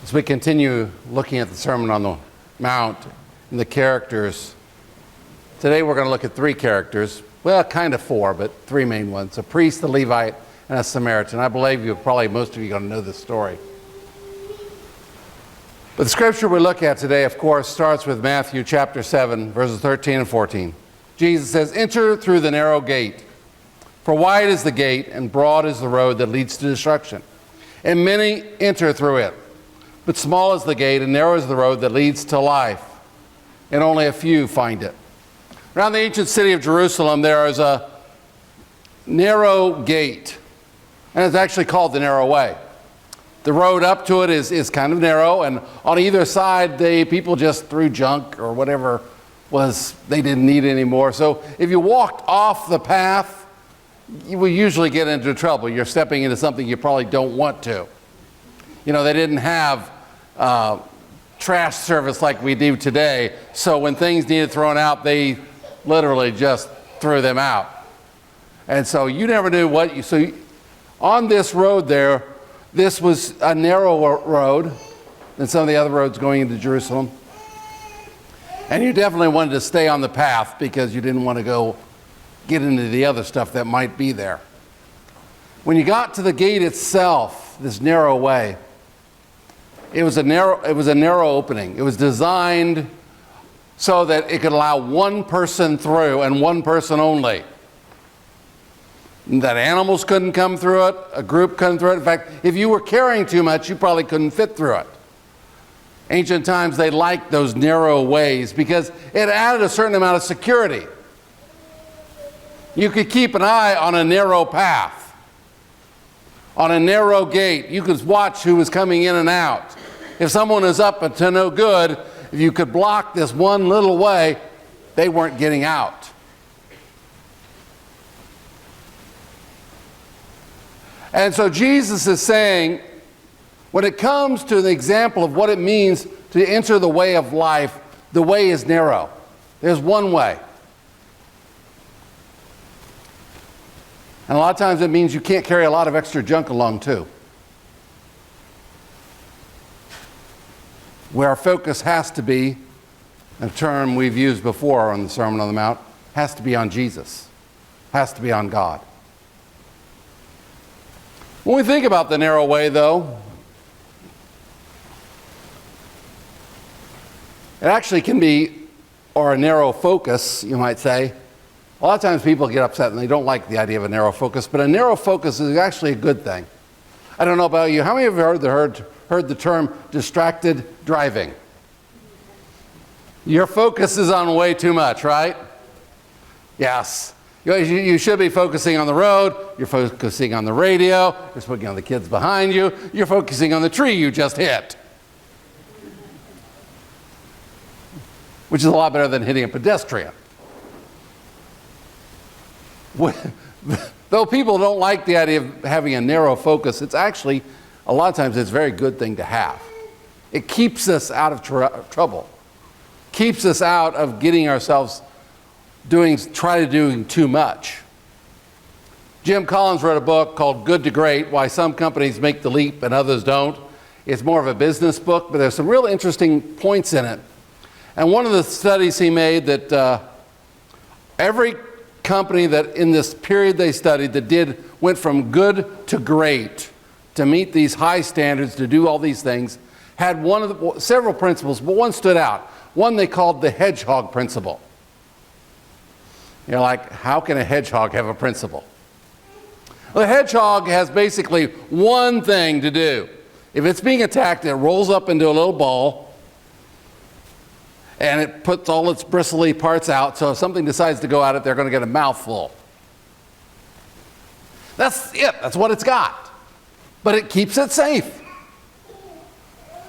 As we continue looking at the Sermon on the Mount and the characters, today we're going to look at three characters. Well, kind of four, but three main ones. A priest, a Levite, and a Samaritan. I believe most of you are going to know this story. But the scripture we look at today, of course, starts with Matthew chapter 7, verses 13 and 14. Jesus says, "Enter through the narrow gate. For wide is the gate, and broad is the road that leads to destruction. And many enter through it. But small is the gate, and narrow is the road that leads to life. And only a few find it." Around the ancient city of Jerusalem, there is a narrow gate. And it's actually called the narrow way. The road up to it is kind of narrow, and on either side, people just threw junk or whatever they didn't need anymore. So if you walked off the path, you will usually get into trouble. You're stepping into something you probably don't want to. You know, they didn't have trash service like we do today, so when things needed thrown out, they literally just threw them out. And so you never knew on this road there, this was a narrower road than some of the other roads going into Jerusalem. And you definitely wanted to stay on the path because you didn't want to go get into the other stuff that might be there. When you got to the gate itself, this narrow way, it was a narrow opening. It was designed so that it could allow one person through and one person only. That animals couldn't come through it, a group couldn't through it. In fact, if you were carrying too much, you probably couldn't fit through it. Ancient times, they liked those narrow ways because it added a certain amount of security. You could keep an eye on a narrow path, on a narrow gate. You could watch who was coming in and out. If someone is up to no good, if you could block this one little way, they weren't getting out. And so Jesus is saying, when it comes to the example of what it means to enter the way of life, the way is narrow. There's one way. And a lot of times it means you can't carry a lot of extra junk along too. Where our focus has to be, a term we've used before on the Sermon on the Mount, has to be on Jesus, has to be on God. When we think about the narrow way, though, it actually can be, or a narrow focus, you might say. A lot of times people get upset and they don't like the idea of a narrow focus, but a narrow focus is actually a good thing. I don't know about you. How many of you have heard the term distracted driving? Your focus is on way too much, right? Yes. You should be focusing on the road. You're focusing on the radio. You're focusing on the kids behind you. You're focusing on the tree you just hit. Which is a lot better than hitting a pedestrian. Though people don't like the idea of having a narrow focus, it's actually, a lot of times, it's a very good thing to have. It keeps us out of trouble. Keeps us out of getting ourselves doing too much. Jim Collins wrote a book called Good to Great, Why Some Companies Make the Leap and Others Don't. It's more of a business book, but there's some real interesting points in it. And one of the studies he made that every company that in this period they studied that went from good to great to meet these high standards, to do all these things, had several principles, but one stood out. One they called the hedgehog principle. You're like, how can a hedgehog have a principle? Well, the hedgehog has basically one thing to do. If it's being attacked, it rolls up into a little ball and it puts all its bristly parts out, so if something decides to go at it, they're going to get a mouthful. That's it. That's what it's got. But it keeps it safe.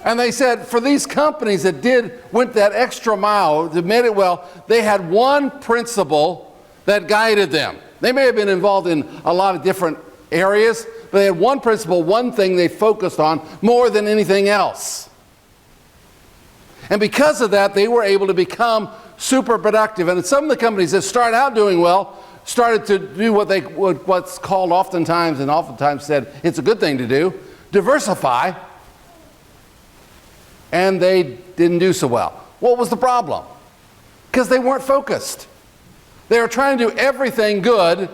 And they said for these companies that went that extra mile, to admit it well, they had one principle that guided them. They may have been involved in a lot of different areas, but they had one principle, one thing they focused on more than anything else. And because of that, they were able to become super productive. And some of the companies that start out doing well started to do what's called oftentimes said it's a good thing to do, diversify. and they didn't do so well. What was the problem? Because they weren't focused. They were trying to do everything good.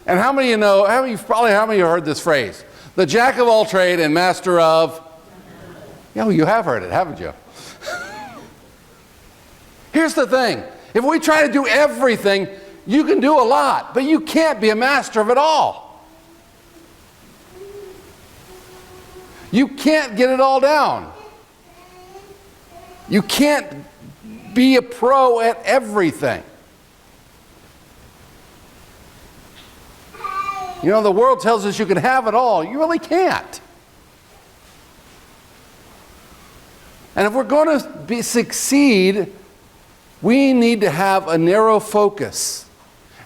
And how many of you know, how many of you heard this phrase? The jack of all trade and master of... Yeah, well, you have heard it, haven't you? Here's the thing. If we try to do everything, you can do a lot, but you can't be a master of it all. You can't get it all down. You can't be a pro at everything. You know, the world tells us you can have it all. You really can't. And if we're going to succeed, we need to have a narrow focus.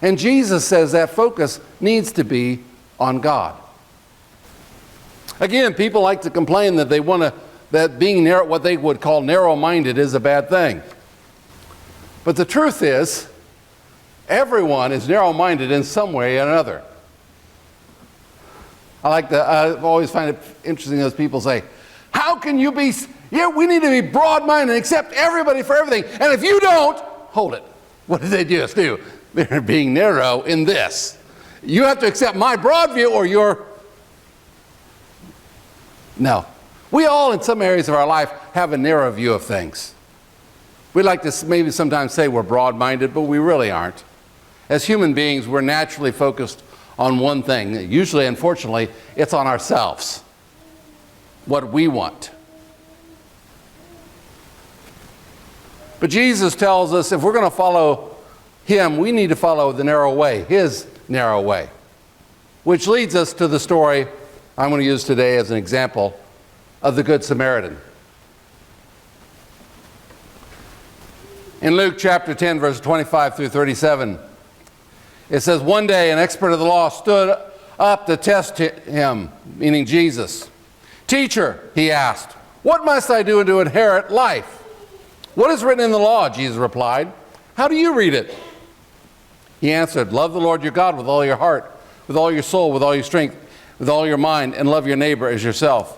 And Jesus says that focus needs to be on God. Again, people like to complain that they want to, that being narrow, what they would call narrow-minded, is a bad thing. But the truth is, everyone is narrow-minded in some way or another. I always find it interesting as people say, how can you be, we need to be broad-minded and accept everybody for everything. And if you don't, hold it. What did they just do? They're being narrow in this. You have to accept my broad view or your... No. We all, in some areas of our life, have a narrow view of things. We like to maybe sometimes say we're broad-minded, but we really aren't. As human beings, we're naturally focused on one thing. Usually, unfortunately, it's on ourselves. What we want. But Jesus tells us if we're going to follow him, we need to follow the narrow way, his narrow way. Which leads us to the story I'm going to use today as an example of the Good Samaritan. In Luke chapter 10, verses 25 through 37, it says, one day an expert of the law stood up to test him, meaning Jesus. Teacher, he asked, what must I do to inherit life? What is written in the law? Jesus replied. How do you read it? He answered, love the Lord your God with all your heart, with all your soul, with all your strength, with all your mind, and love your neighbor as yourself.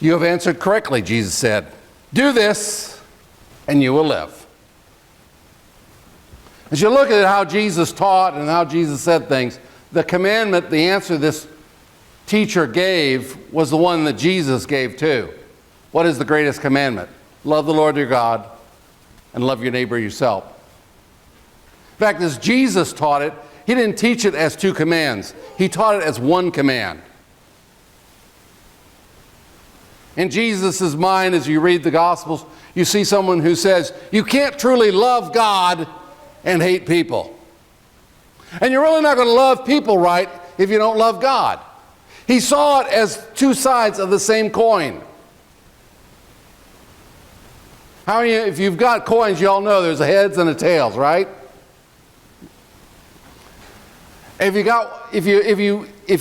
You have answered correctly, Jesus said. Do this, and you will live. As you look at how Jesus taught and how Jesus said things, the commandment, the answer this teacher gave was the one that Jesus gave too. What is the greatest commandment? Love the Lord your God and love your neighbor yourself. In fact, as Jesus taught it, he didn't teach it as two commands. He taught it as one command. In Jesus' mind, as you read the Gospels, you see someone who says, you can't truly love God and hate people. And you're really not going to love people right if you don't love God. He saw it as two sides of the same coin. How many, if you've got coins, you all know there's a heads and a tails, right? If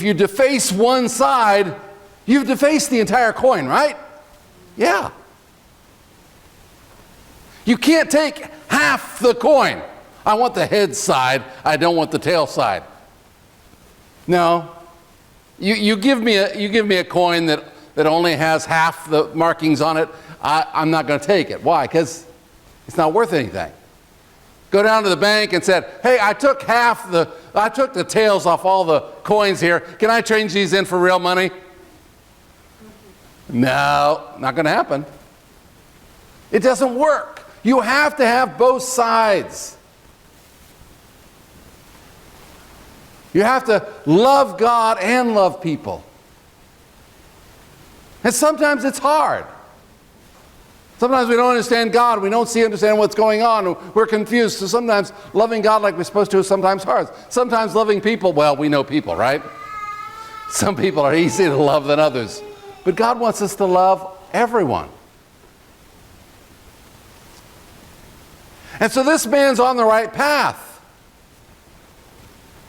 you deface one side, you've defaced the entire coin, right? Yeah. You can't take half the coin. I want the head side, I don't want the tail side. No. You give me a coin that only has half the markings on it, I'm not going to take it. Why? Because it's not worth anything. Go down to the bank and said, hey, I took the tails off all the coins here. Can I change these in for real money? No, not going to happen. It doesn't work. You have to have both sides. You have to love God and love people. And sometimes it's hard. Sometimes we don't understand God. We don't understand what's going on. We're confused. So sometimes loving God like we're supposed to is sometimes hard. Sometimes loving people, well, we know people, right? Some people are easier to love than others. But God wants us to love everyone. And so this man's on the right path.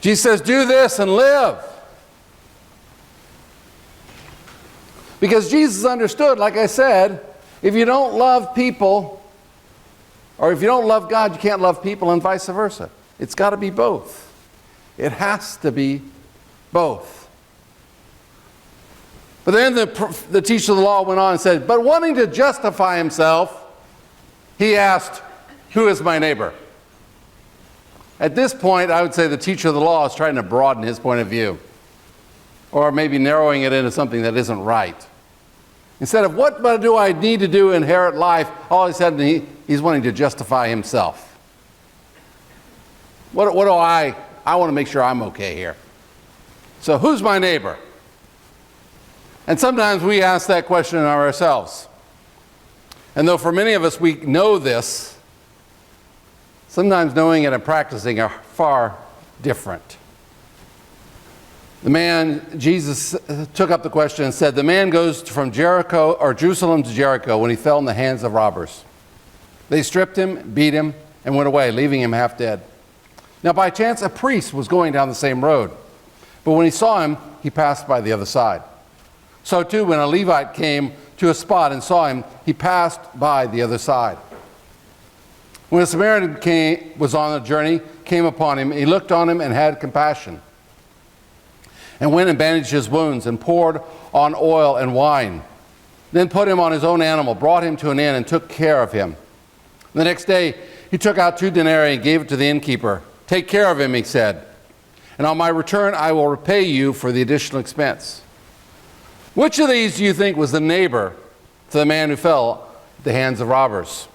Jesus says, do this and live. Because Jesus understood, like I said, if you don't love people, or if you don't love God, you can't love people, and vice versa. It's got to be both. It has to be both. But then the teacher of the law went on and said, but wanting to justify himself, he asked, who is my neighbor? At this point, I would say the teacher of the law is trying to broaden his point of view, or maybe narrowing it into something that isn't right. Instead of what do I need to do to inherit life, all of a sudden he's wanting to justify himself. What do I want to make sure I'm okay here. So who's my neighbor? And sometimes we ask that question of ourselves. And though for many of us we know this, sometimes knowing it and practicing are far different. Jesus took up the question and said, the man goes from Jerusalem to Jericho when he fell in the hands of robbers. They stripped him, beat him, and went away, leaving him half dead. Now by chance a priest was going down the same road, but when he saw him, he passed by the other side. So too, when a Levite came to a spot and saw him, he passed by the other side. When a Samaritan was on a journey, came upon him, he looked on him and had compassion, and went and bandaged his wounds, and poured on oil and wine. Then put him on his own animal, brought him to an inn, and took care of him. The next day he took out 2 denarii and gave it to the innkeeper. Take care of him, he said, and on my return I will repay you for the additional expense. Which of these do you think was the neighbor to the man who fell at the hands of robbers?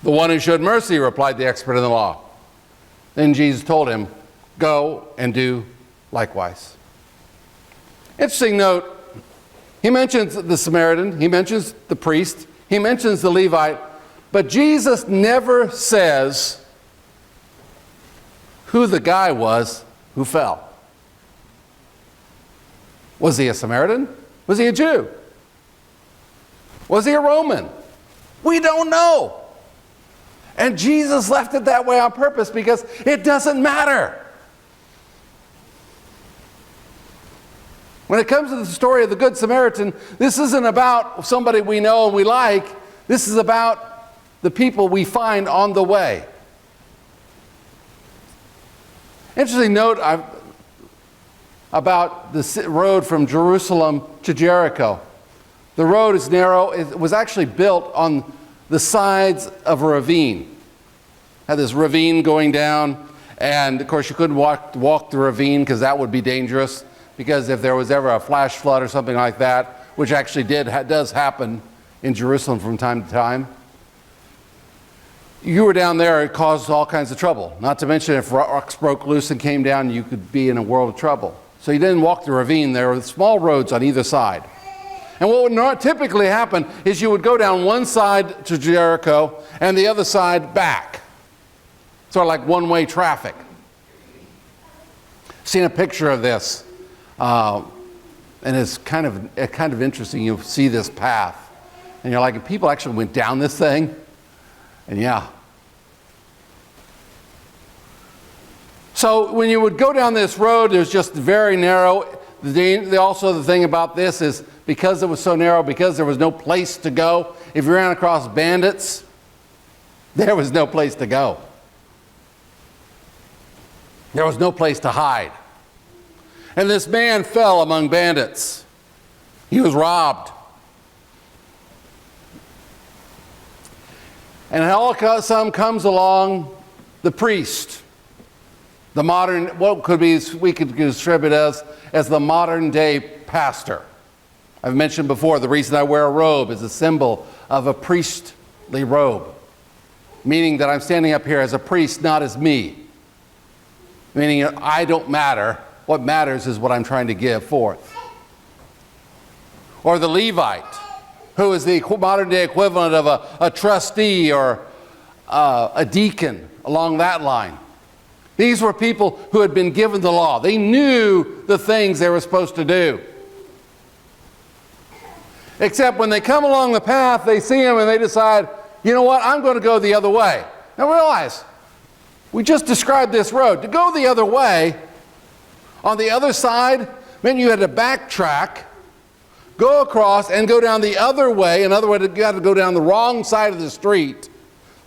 The one who showed mercy, replied the expert in the law. Then Jesus told him, go and do likewise. Interesting note, he mentions the Samaritan, he mentions the priest, he mentions the Levite, but Jesus never says who the guy was who fell. Was he a Samaritan? Was he a Jew? Was he a Roman? We don't know. And Jesus left it that way on purpose because it doesn't matter. When it comes to the story of the Good Samaritan, this isn't about somebody we know and we like. This is about the people we find on the way. Interesting note about the road from Jerusalem to Jericho. The road is narrow. It was actually built on the sides of a ravine. Had this ravine going down, and of course you couldn't walk the ravine because that would be dangerous, because if there was ever a flash flood or something like that, which actually does happen in Jerusalem from time to time, you were down there, it caused all kinds of trouble. Not to mention if rocks broke loose and came down, you could be in a world of trouble. So you didn't walk the ravine. There were small roads on either side. And what would not typically happen is you would go down one side to Jericho and the other side back. Sort of like one-way traffic. Seen a picture of this, and it's kind of interesting. You see this path, and you're like, if people actually went down this thing, and yeah. So when you would go down this road, it was just very narrow. Also, the thing about this is because it was so narrow, because there was no place to go, if you ran across bandits, there was no place to go. There was no place to hide. And this man fell among bandits. He was robbed. And all of a sudden comes along the priest, the modern, what could be, we could describe it as the modern day pastor. I've mentioned before, the reason I wear a robe is a symbol of a priestly robe, meaning that I'm standing up here as a priest, not as me. Meaning I don't matter. What matters is what I'm trying to give forth. Or the Levite, who is the modern day equivalent of a trustee or a deacon along that line. These were people who had been given the law. They knew the things they were supposed to do. Except when they come along the path, they see him and they decide, you know what, I'm going to go the other way. Now realize, we just described this road. To go the other way, on the other side, meant you had to backtrack, go across, and go down the other way. In other words, you had to go down the wrong side of the street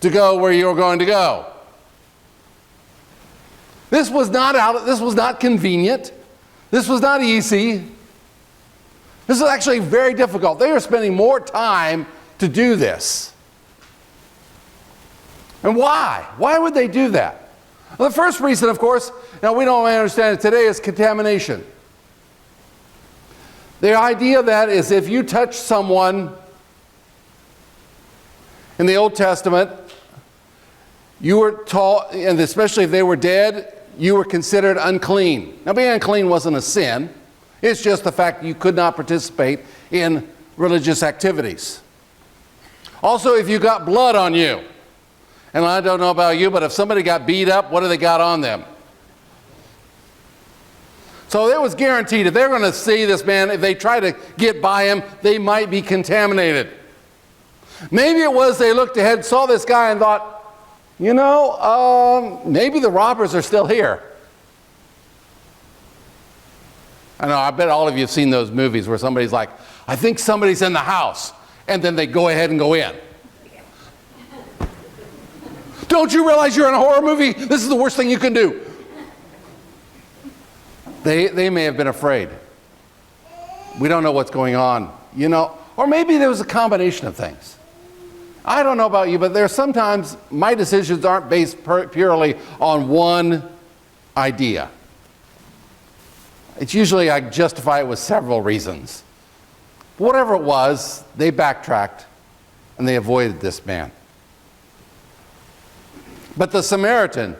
to go where you were going to go. This was not convenient. This was not easy. This is actually very difficult. They were spending more time to do this. And why? Why would they do that? Well, the first reason, of course, now we don't understand it today, is contamination. The idea of that is if you touch someone in the Old Testament, you were taught, and especially if they were dead, you were considered unclean. Now, being unclean wasn't a sin. It's just the fact that you could not participate in religious activities. Also, if you got blood on you, and I don't know about you, but if somebody got beat up, what do they got on them? So it was guaranteed if they're going to see this man, if they try to get by him, they might be contaminated. Maybe it was they looked ahead, saw this guy and thought, you know, maybe the robbers are still here. I know, I bet all of you have seen those movies where somebody's like, I think somebody's in the house, and then they go ahead and go in. Don't you realize you're in a horror movie? This is the worst thing you can do. They may have been afraid. We don't know what's going on, you know, or maybe there was a combination of things. I don't know about you, but there's sometimes my decisions aren't based purely on one idea. It's usually I justify it with several reasons. But whatever it was, they backtracked and they avoided this man. But the Samaritan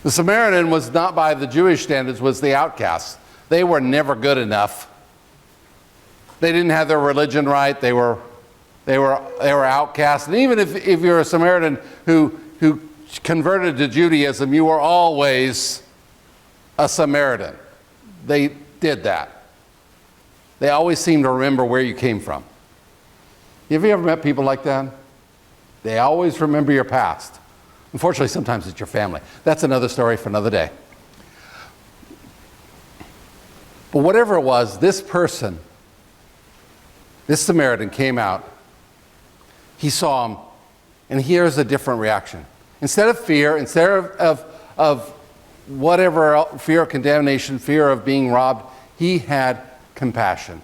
was not, by the Jewish standards, was the outcast. They were never good enough. They didn't have their religion right. They were outcast. And even if you're a Samaritan who converted to Judaism, you were always a Samaritan. They did that. They always seemed to remember where you came from. Have you ever met people like that? They always remember your past. Unfortunately, sometimes it's your family. That's another story for another day. But whatever it was, this person, this Samaritan came out, he saw him, and here's a different reaction. Instead of fear, instead of whatever, fear of contamination, fear of being robbed, he had compassion.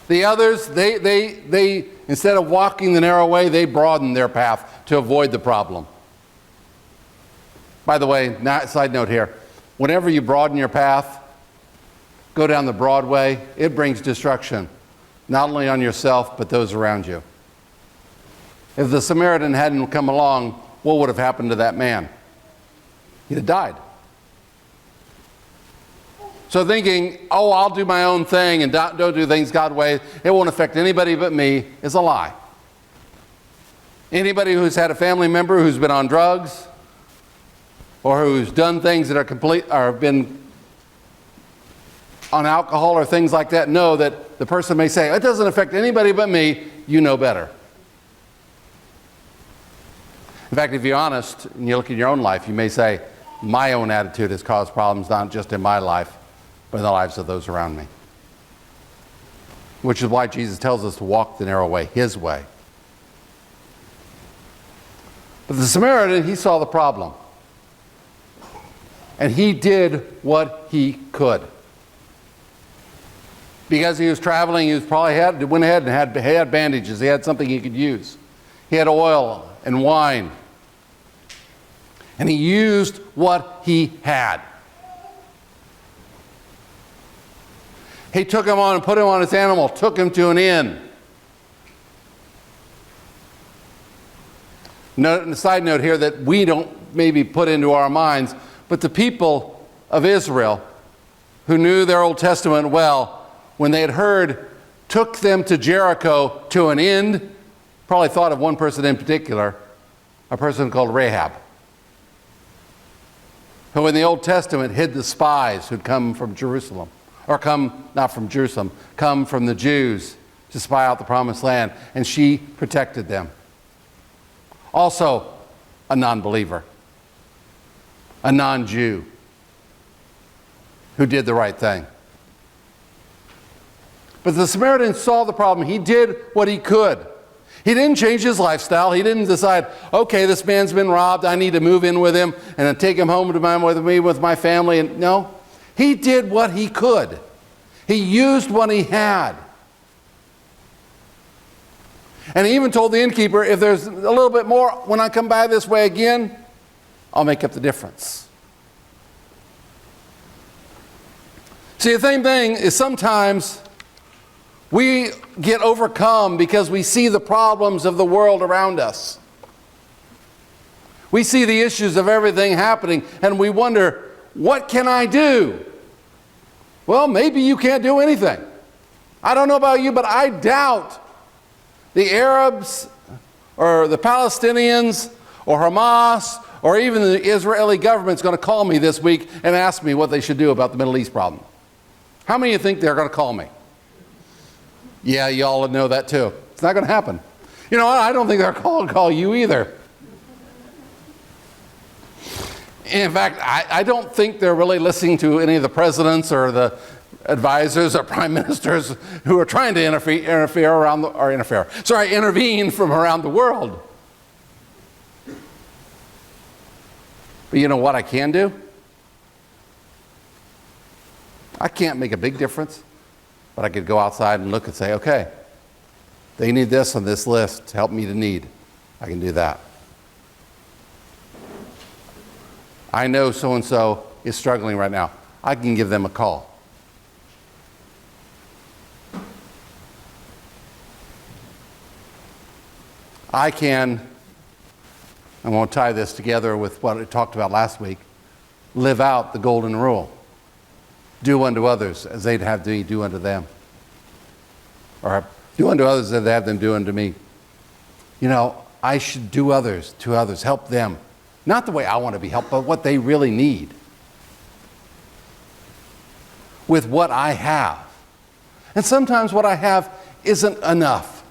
The others, they instead of walking the narrow way, they broadened their path to avoid the problem. By the way, side note here, whenever you broaden your path, go down the broad way, it brings destruction, not only on yourself, but those around you. If the Samaritan hadn't come along, what would have happened to that man? He'd have died. So thinking, oh, I'll do my own thing and don't do things God's way, it won't affect anybody but me, is a lie. Anybody who's had a family member who's been on drugs or who's done things that are been on alcohol or things like that, know that the person may say, it doesn't affect anybody but me, you know better. In fact, if you're honest and you look at your own life, you may say, my own attitude has caused problems not just in my life, but in the lives of those around me. Which is why Jesus tells us to walk the narrow way, his way. But the Samaritan, he saw the problem. And he did what he could. Because he was traveling, he probably went ahead and had bandages. He had something he could use. He had oil and wine. And he used what he had. He took him on and put him on his animal, took him to an inn. Side note here that we don't maybe put into our minds, but the people of Israel who knew their Old Testament well, when they had heard, took them to Jericho to an inn, probably thought of one person in particular, a person called Rahab, who in the Old Testament hid the spies who'd come from Jerusalem. Or not from Jerusalem, come from the Jews to spy out the promised land. And she protected them. Also a non-believer, a non-Jew who did the right thing. But the Samaritan saw the problem. He did what he could. He didn't change his lifestyle. He didn't decide, okay, this man's been robbed. I need to move in with him and then take him home with my family. And no, he did what he could. He used what he had. And he even told the innkeeper, if there's a little bit more, when I come by this way again, I'll make up the difference. See, the same thing is sometimes we get overcome because we see the problems of the world around us. We see the issues of everything happening, and we wonder, what can I do? Well, maybe you can't do anything. I don't know about you, but I doubt the Arabs or the Palestinians or Hamas or even the Israeli government's going to call me this week and ask me what they should do about the Middle East problem. How many of you think they're going to call me? Yeah, you all know that too. It's not going to happen. You know what? I don't think they're going to call you either. In fact, I don't think they're really listening to any of the presidents or the advisors or prime ministers who are trying to intervene from around the world. But you know what I can do? I can't make a big difference, but I could go outside and look and say, okay, they need this on this list to help meet a need. I can do that. I know so-and-so is struggling right now. I can give them a call. I want to tie this together with what I talked about last week, live out the golden rule. Do unto others as they'd have me do unto them. Or do unto others as they'd have them do unto me. You know, I should do others to others, help them. Not the way I want to be helped, but what they really need. With what I have. And sometimes what I have isn't enough.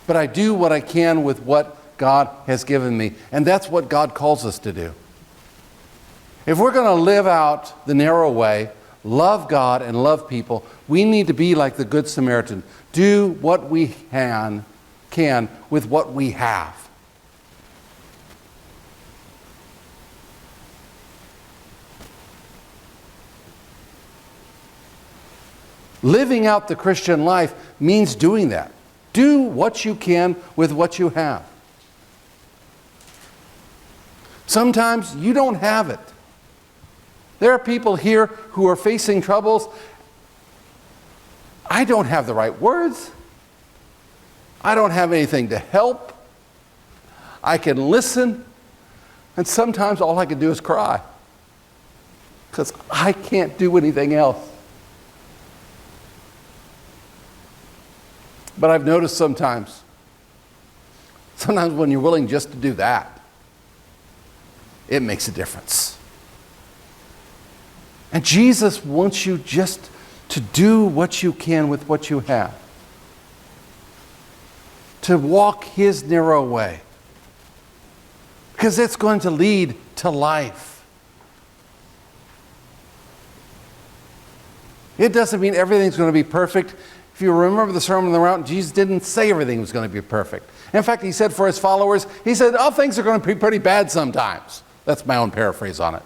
But I do what I can with what God has given me. And that's what God calls us to do. If we're going to live out the narrow way, love God and love people, we need to be like the Good Samaritan. Do what we can with what we have. Living out the Christian life means doing that. Do what you can with what you have. Sometimes you don't have it. There are people here who are facing troubles. I don't have the right words. I don't have anything to help. I can listen. And sometimes all I can do is cry. Because I can't do anything else. But I've noticed sometimes when you're willing just to do that, it makes a difference. And Jesus wants you just to do what you can with what you have. To walk His narrow way. Because it's going to lead to life. It doesn't mean everything's going to be perfect. If you remember the Sermon on the Mount, Jesus didn't say everything was going to be perfect. In fact, He said for His followers, He said, oh, things are going to be pretty bad sometimes. That's my own paraphrase on it.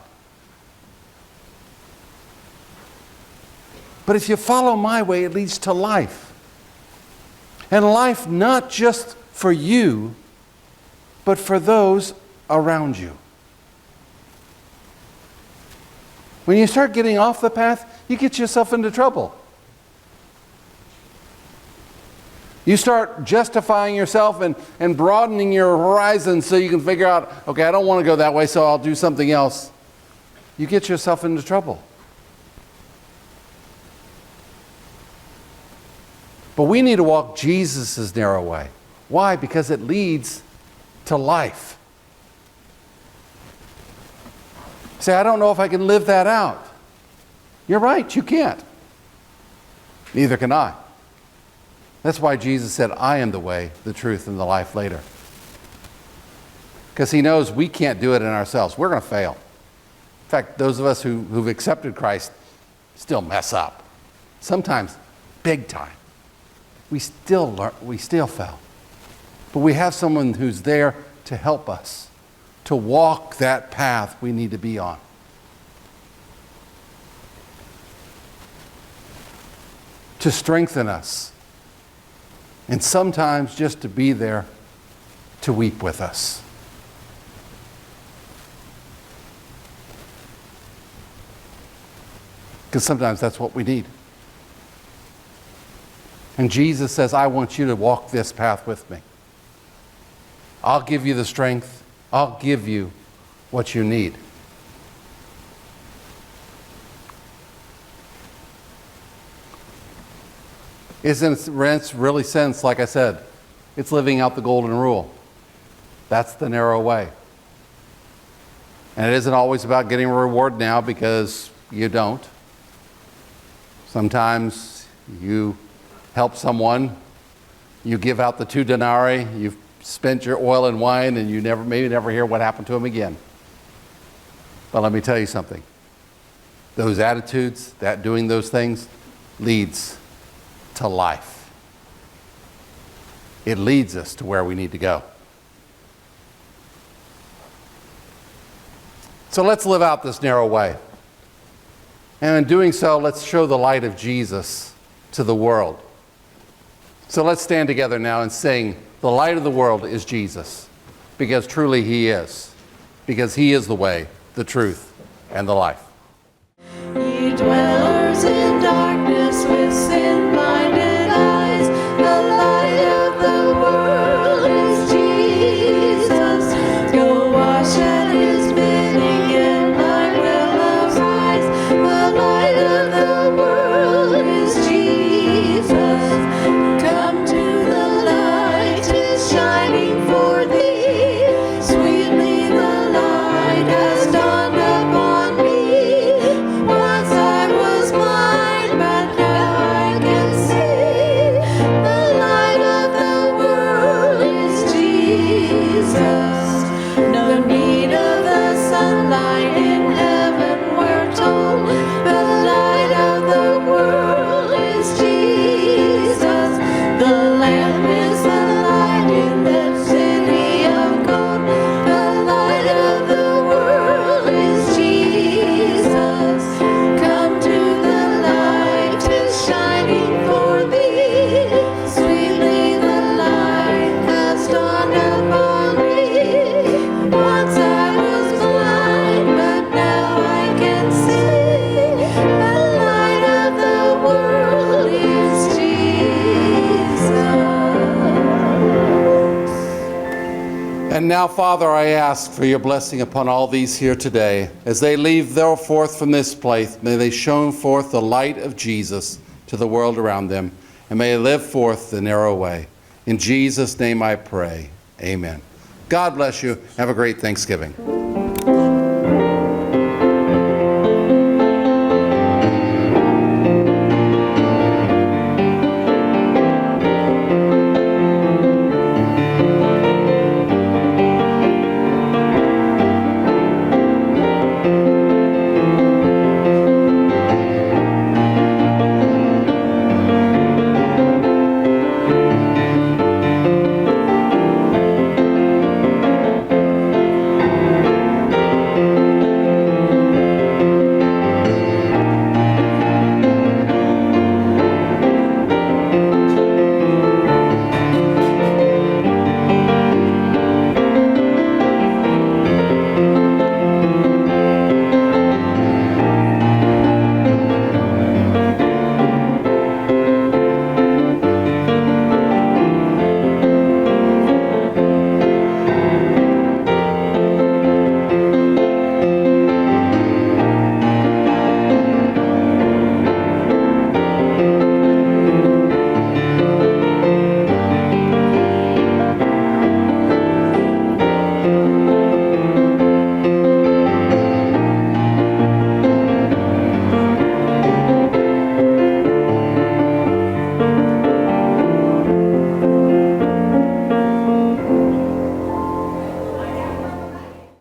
But if you follow my way, it leads to life. And life not just for you, but for those around you. When you start getting off the path, you get yourself into trouble. You start justifying yourself and broadening your horizons so you can figure out, okay, I don't want to go that way, so I'll do something else. You get yourself into trouble. But we need to walk Jesus' narrow way. Why? Because it leads to life. Say, I don't know if I can live that out. You're right, you can't. Neither can I. That's why Jesus said, I am the way, the truth, and the life later. Because He knows we can't do it in ourselves. We're going to fail. In fact, those of us who've accepted Christ still mess up. Sometimes big time. we still fail. But we have someone who's there to help us to walk that path we need to be on. To strengthen us. And sometimes just to be there to weep with us. Because sometimes that's what we need. And Jesus says, I want you to walk this path with me. I'll give you the strength. I'll give you what you need. Isn't it really sense, like I said, it's living out the golden rule. That's the narrow way. And it isn't always about getting a reward now, because you don't. Sometimes you help someone, you give out the 2 denarii, you've spent your oil and wine, and you maybe never hear what happened to them again. But let me tell you something. Those attitudes, doing those things, leads to life. It leads us to where we need to go. So let's live out this narrow way. And in doing so, let's show the light of Jesus to the world. So let's stand together now and sing, "The light of the world is Jesus," because truly He is. Because He is the way, the truth, and the life. Ye dwellers in darkness with sin-blinded eyes, the light of the world is Jesus. Go wash at His bidding and blind will arise. The light of the world is Jesus. Come to the light, 'tis shining for thee. Sweetly the light has dawned upon me. Once I was blind, but now I can see. The light of the world is Jesus. No need of the sunlight in heaven, we're told. The light of the world is Jesus. The lamp is the light in the city of gold. The light of the world is Jesus. Come to the light, 'tis shining for thee. Sweetly the light has dawned upon me. Once I was blind, but now I can see. The light of the world is Jesus. And now, Father, I ask for your blessing upon all these here today. As they leave forth from this place, may they show forth the light of Jesus to the world around them, and may they live forth the narrow way. In Jesus' name I pray. Amen. God bless you. Have a great Thanksgiving.